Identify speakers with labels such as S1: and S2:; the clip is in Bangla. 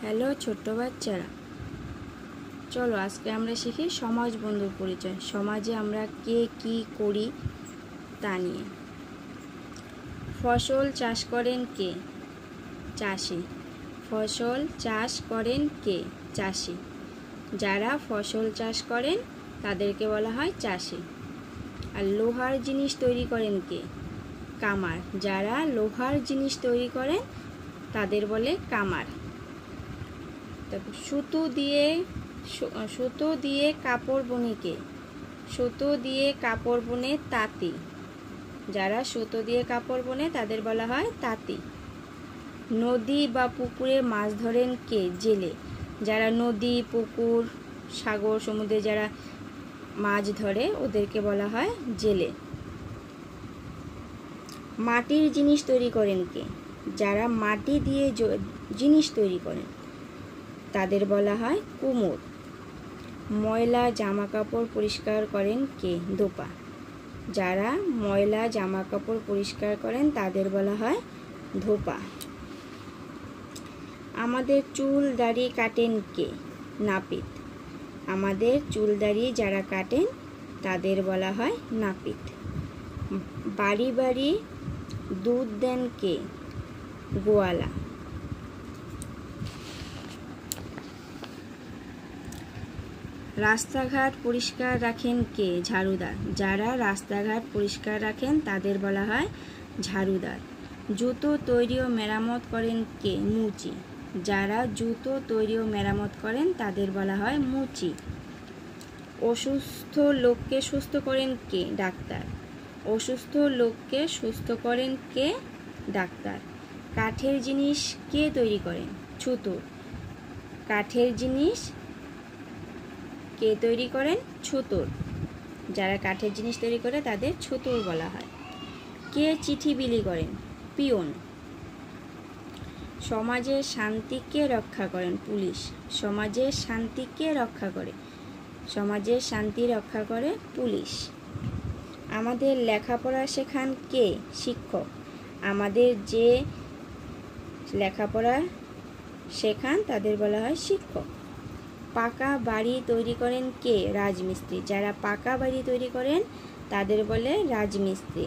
S1: হ্যালো ছোট্ট বাচ্চারা, চলো আজকে আমরা শিখি সমাজ বন্ধুর পরিচয়। সমাজে আমরা কে কি করি তা নিয়ে। ফসল চাষ করেন কে? চাষি। ফসল চাষ করেন কে? চাষি। যারা ফসল চাষ করেন তাদেরকে বলা হয় চাষি। আর লোহার জিনিস তৈরি করেন কে? কামার। যারা লোহার জিনিস তৈরি করেন তাদের বলে কামার। সুতো দিয়ে কাপড় বনে কে? সুতো দিয়ে কাপড় বনে তাঁতি। যারা সুতো দিয়ে কাপড় বনে তাদের বলা হয় তাঁতি। নদী বা পুকুরে মাছ ধরেন কে? জেলে। যারা নদী, পুকুর, সাগর, সমুদ্রে যারা মাছ ধরে ওদেরকে বলা হয় জেলে। মাটির জিনিস তৈরি করেন কে? যারা মাটি দিয়ে জিনিস তৈরি করেন তাদের বলা হয় কুমোর। ময়লা জামা কাপড় পরিষ্কার করেন কে? দোপা। যারা ময়লা জামা কাপড় পরিষ্কার করেন তাদের বলা হয় ধোপা। আমাদের চুল দাড়ি কাটেন কে? নাপিত। আমাদের চুল দাড়ি যারা কাটেন তাদের বলা হয় নাপিত। বাড়ি বাড়ি দুধ দেন কে? গোয়ালা। রাস্তাঘাট পরিষ্কার রাখেন কে? ঝাড়ুদার। যারা রাস্তাঘাট পরিষ্কার রাখেন তাদের বলা হয় ঝাড়ুদার। জুতো তৈরি ও মেরামত করেন কে? মুচি। যারা জুতো তৈরি ও মেরামত করেন তাদের বলা হয় মুচি। অসুস্থ লোককে সুস্থ করেন কে? ডাক্তার। অসুস্থ লোককে সুস্থ করেন কে? ডাক্তার। কাঠের জিনিস কে তৈরি করেন? ছুতোর। কাঠের জিনিস কে তৈরি করেন? ছুতোর। যারা কাঠের জিনিস তৈরি করে তাদের ছুতোর বলা হয়। কে চিঠি বিলি করেন? পিয়ন। সমাজের শান্তি কে রক্ষা করেন? পুলিশ। সমাজের শান্তি কে রক্ষা করে? সমাজের শান্তি রক্ষা করে পুলিশ। আমাদের লেখাপড়া শেখান কে? শিক্ষক। আমাদের যে লেখাপড়া শেখান তাদের বলা হয় শিক্ষক। পাকা বাড়ি তৈরি করেন কে? রাজমিস্ত্রি। যারা পাকা বাড়ি তৈরি করেন তাদের বলে রাজমিস্ত্রি।